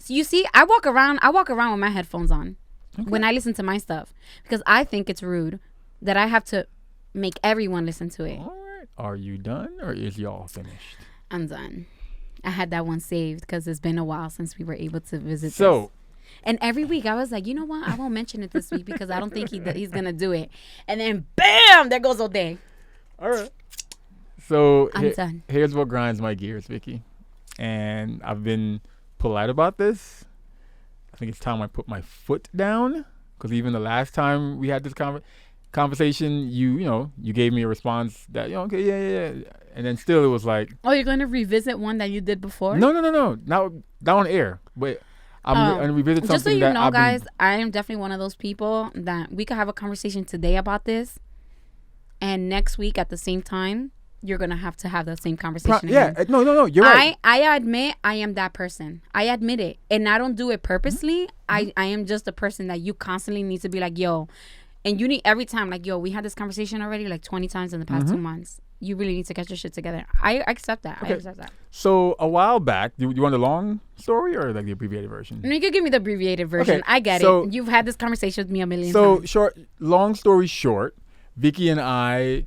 you see, I walk around with my headphones on when I listen to my stuff. Because I think it's rude that I have to make everyone listen to it. All right. Are you done or is y'all finished? I'm done. I had that one saved because it's been a while since we were able to visit this. And every week I was like, you know what? I won't mention it this week because I don't think he's going to do it. And then, bam, there goes Ode. All right. So I'm done. Here's what grinds my gears, Vicky. And I've been polite about this. I think it's time I put my foot down because even the last time we had this conversation, conversation, you gave me a response that okay, yeah, and then still it was like, oh, you're going to revisit one that you did before? No, not on air, but I'm gonna revisit something. Just so you know, guys, I am definitely one of those people that we could have a conversation today about this, and next week at the same time, you're gonna have to have the same conversation. Yeah, no, you're right. I admit I am that person. I admit it, and I don't do it purposely. I am just a person that you constantly need to be like, yo, and you need every time like, yo, we had this conversation already like 20 times in the past 2 months. You really need to get your shit together. I accept that. Okay. I accept that. So a while back, you want the long story or like the abbreviated version? No, you could give me the abbreviated version. Okay. I get it. You've had this conversation with me a million times. So long story short, Vicky and I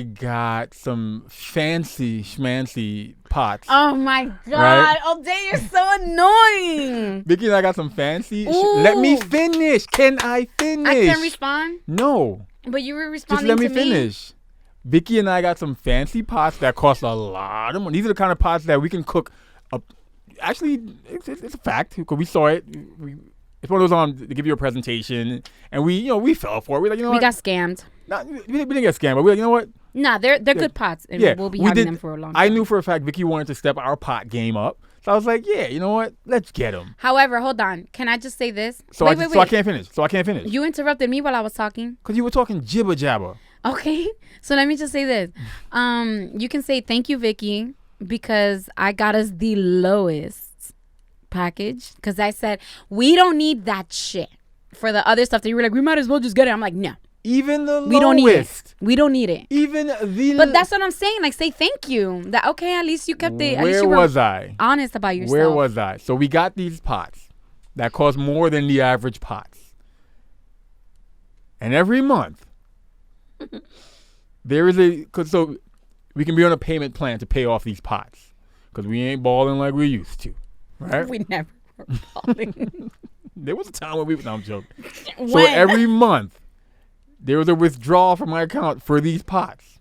got some fancy schmancy pots. Oh my God. Right? Ode, you're so annoying. Vicky and I got some fancy. Let me finish. Can I finish? I can't respond? No. But you were responding to me. Just let me finish. Vicky and I got some fancy pots that cost a lot of money. These are the kind of pots that we can cook up. Actually, it's a fact because we saw it. It's one of those to give you a presentation, and we fell for it. We got scammed. We didn't get scammed, but we like, you know what? Nah, they're good pots, and we'll be having them for a long time. I knew for a fact Vicky wanted to step our pot game up, so I was like, yeah, you know what? Let's get them. However, hold on. Can I just say this? So I can't finish. You interrupted me while I was talking. Because you were talking jibber jabber. Okay, so let me just say this. You can say thank you, Vicky, because I got us the lowest package. Because I said we don't need that shit for the other stuff that you were like, we might as well just get it. I'm like, no. Even the lowest. We don't need it. We don't need it. Even the. But that's what I'm saying. Like, say thank you. That okay? At least you kept it. At least you was I? Honest about yourself. Where was I? So we got these pots that cost more than the average pots, and every month there is so we can be on a payment plan to pay off these pots because we ain't balling like we used to, right? We never were balling. There was a time when I'm joking. When? So every month. There was a withdrawal from my account for these pots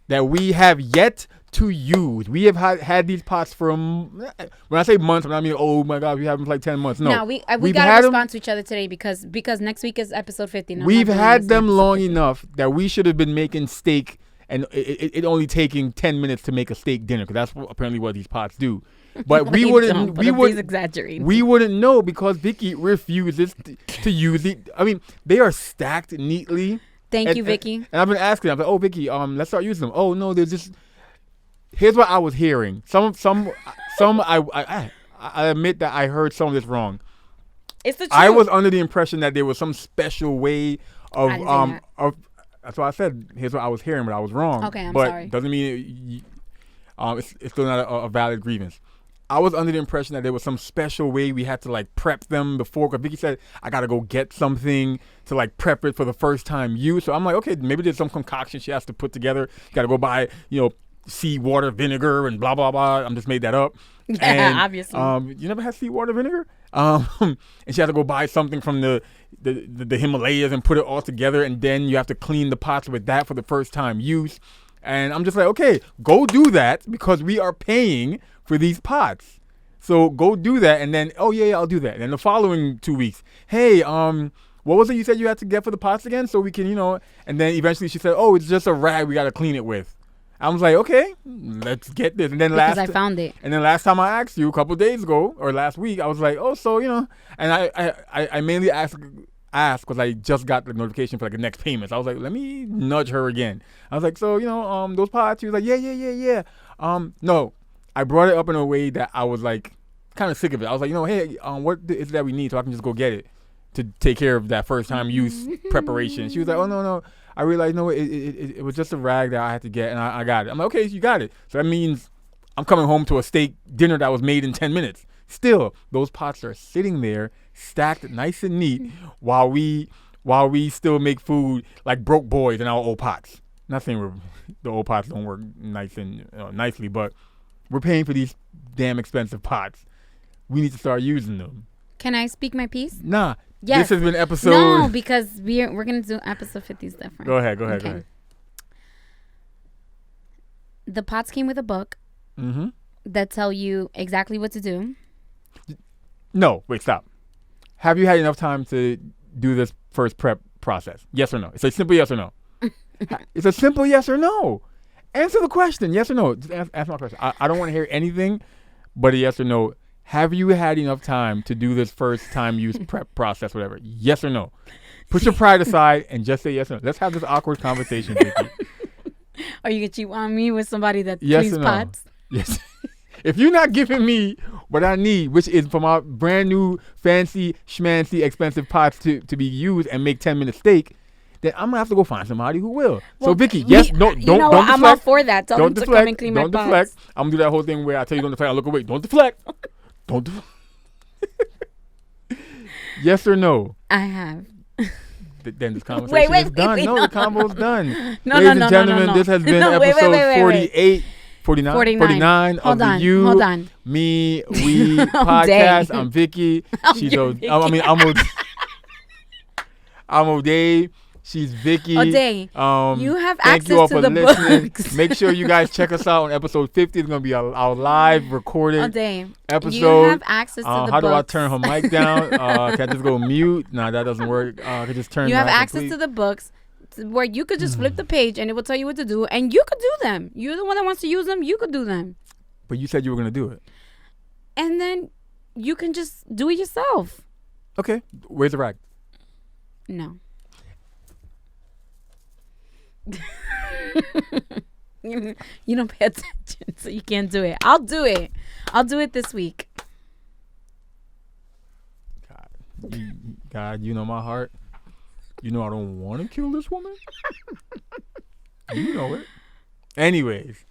that we have yet to use. We have had these pots for when I say months, I mean, oh my God, we have them for like 10 months. No, we got to respond to each other today because next week is episode 50. We've had them long enough that we should have been making steak and it only taking 10 minutes to make a steak dinner because that's apparently what these pots do. But we wouldn't know because Vicky refuses to use it. I mean, they are stacked neatly. Thank you, Vicky. And I've been asking them, like, oh, Vicky, let's start using them. Oh no, there's just. Here's what I was hearing. Some. I admit that I heard some of this wrong. It's the truth. I was under the impression that there was some special way of That's why I said here's what I was hearing, but I was wrong. Okay, I'm sorry. But doesn't mean it's still not a valid grievance. I was under the impression that there was some special way we had to like prep them before. Because Vicky said I gotta go get something to like prep it for the first time use. So I'm like, okay, maybe there's some concoction she has to put together. You gotta go buy, seawater vinegar and blah blah blah. I'm just made that up. Yeah, and, obviously. You never had seawater vinegar? And she had to go buy something from the Himalayas and put it all together, and then you have to clean the pots with that for the first time use. And I'm just like, okay, go do that because we are paying for these pots. So go do that, and then, oh yeah, I'll do that. And then the following 2 weeks, hey, what was it you said you had to get for the pots again? So we can, and then eventually she said, oh, it's just a rag we got to clean it with. I was like, okay, let's get this. And then because I found it. And then last time I asked you a couple of days ago, or last week, I was like, oh, so, and I mainly asked because I just got the notification for like the next payment. So I was like, let me nudge her again. I was like, so, those pots? She was like, yeah. No, I brought it up in a way that I was like kind of sick of it. I was like, hey, what is it that we need so I can just go get it to take care of that first time use preparation. She was like, oh, no. I realized, no, it was just a rag that I had to get, and I got it. I'm like, okay, you got it. So that means I'm coming home to a steak dinner that was made in 10 minutes. Still, those pots are sitting there, stacked nice and neat, while we still make food like broke boys in our old pots. Nothing, the old pots don't work nicely, but we're paying for these damn expensive pots. We need to start using them. Can I speak my piece? Nah. Yes. This has been episode. No, because we're gonna do episode 50 is different. Go ahead. The pots came with a book that tell you exactly what to do. No, wait, stop. have you had enough time to do this first prep process? Yes or no? It's a simple yes or no. It's a simple yes or no. Answer the question, yes or no. Just ask my question. I don't want to hear anything but a yes or no. Have you had enough time to do this first time use prep process, whatever? Yes or no. Put your pride aside and just say yes or no. Let's have this awkward conversation, Vicky. Are you going to cheat on me with somebody that yes cleans or no? pots? Yes. If you're not giving me what I need, which is for my brand new, fancy, schmancy, expensive pots to be used and make 10-minute steak, then I'm going to have to go find somebody who will. Well, so, Vicky, yes, don't deflect. I'm all for that. Tell them to come and clean my pots. Don't deflect. I'm going to do that whole thing where I tell you don't deflect. I look away. Don't deflect. Don't deflect. Yes or no? I have. Then this conversation is done. Wait, no, the combo's done. No, Ladies and gentlemen, this has been episode 48. 49 of the You, Me, We podcast. I'm Vicky. She's Ode. I'm Ode. She's Vicky. Ode, you have thank access you all to for the listening. books. Make sure you guys check us out on episode 50. It's going to be our live recorded episode. You have access to the how books. do I turn her mic down? Can I just go mute? No, that doesn't work. I can just turn You have access to the books where you could just flip the page and it will tell you what to do, and you could do them. You're the one that wants to use them. You could do them. But you said you were going to do it. And then you can just do it yourself. Okay. Where's the rag? No. You don't pay attention, so you can't do it. I'll do it. I'll do it this week. God, you know my heart. You know I don't want to kill this woman. You know it. Anyways,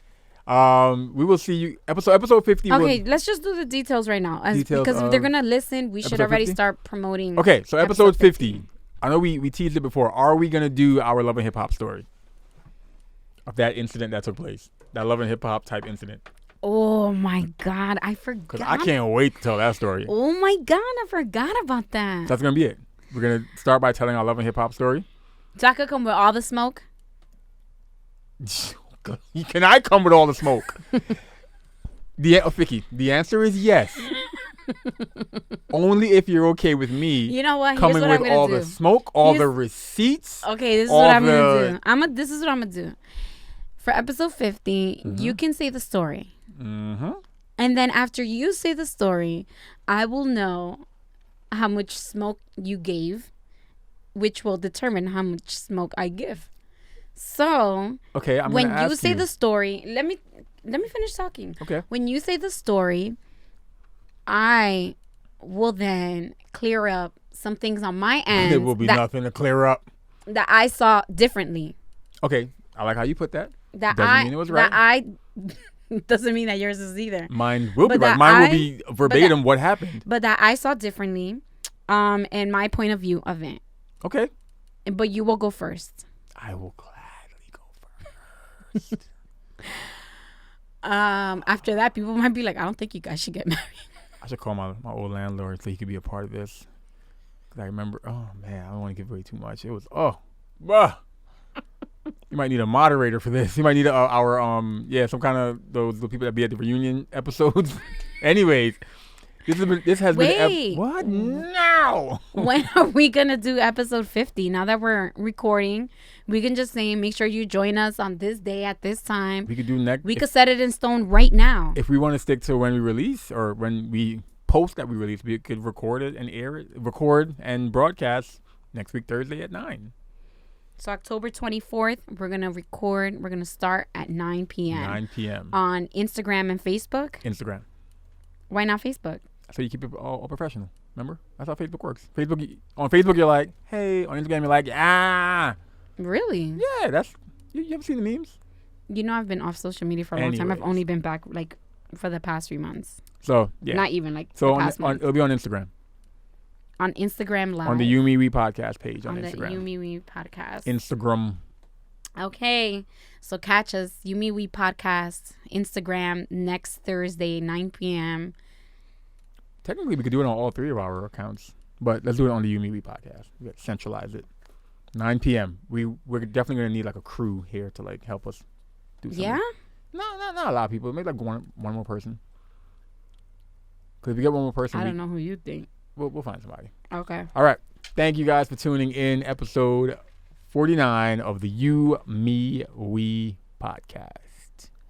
we will see you episode 50. Okay, let's just do the details right now, because if they're gonna listen, we should already 50? start promoting. Okay, so episode 50. I know we teased it before. Are we gonna do our Love and Hip Hop story of that incident that took place? That Love and Hip Hop type incident. Oh my God, I forgot. Because I can't wait to tell that story. Oh my God, I forgot about that. So that's gonna be it. We're gonna start by telling our Love and Hip Hop story. So I could come with all the smoke. Can I come with all the smoke? Vicky, the answer is yes. Only if you're okay with me. You know what? Coming with all the smoke, all the receipts. Okay, this is what I'm gonna do. This is what I'm gonna do. For episode 50, you can say the story. Mm-hmm. And then after you say the story, I will know how much smoke you gave, which will determine how much smoke I give. So, okay, when you say the story, let me finish talking. Okay. When you say the story, I will then clear up some things on my end. There will be nothing to clear up. That I saw differently. Okay, I like how you put that. Doesn't mean it was right. Doesn't mean that yours is either. Mine will be right. Mine will be verbatim what happened. But that I saw differently, and my point of view of it. Okay. But you will go first. I will gladly go first. After that, people might be like, I don't think you guys should get married. I should call my old landlord so he could be a part of this. Cause I remember, oh man, I don't want to give away too much. It was, you might need a moderator for this. You might need some kind of the people that be at the reunion episodes. Anyways, this has been what now? When are we gonna do episode 50? Now that we're recording, we can just say make sure you join us on this day at this time. We could do next. We could set it in stone right now. If we want to stick to when we release or when we post that we release, we could record it and record and broadcast next week Thursday at 9. So October 24th, we're going to record. We're going to start at 9 p.m. 9 p.m. On Instagram and Facebook. Instagram. Why not Facebook? So you keep it all professional. Remember? That's how Facebook works. On Facebook, you're like, hey. On Instagram, you're like, ah. Really? Yeah, that's... You ever seen the memes? You know I've been off social media for a long time. I've only been back, for the past 3 months. So, yeah. Not even, the past month. It'll be on Instagram. On Instagram Live. On the You Me We podcast page on Instagram. On the You Me We podcast. Instagram. Okay. So catch us, You Me We podcast, Instagram, next Thursday, 9 p.m. Technically, we could do it on all 3 of our accounts. But let's do it on the You Me We podcast. We got to centralize it. 9 p.m. We're definitely going to need, a crew here to, help us do something. Yeah? No, not a lot of people. Maybe, one more person. Because if we get one more person... I don't know who you think. we'll find somebody. Okay. All right. Thank you guys for tuning in. Episode 49 of the You, Me, We podcast.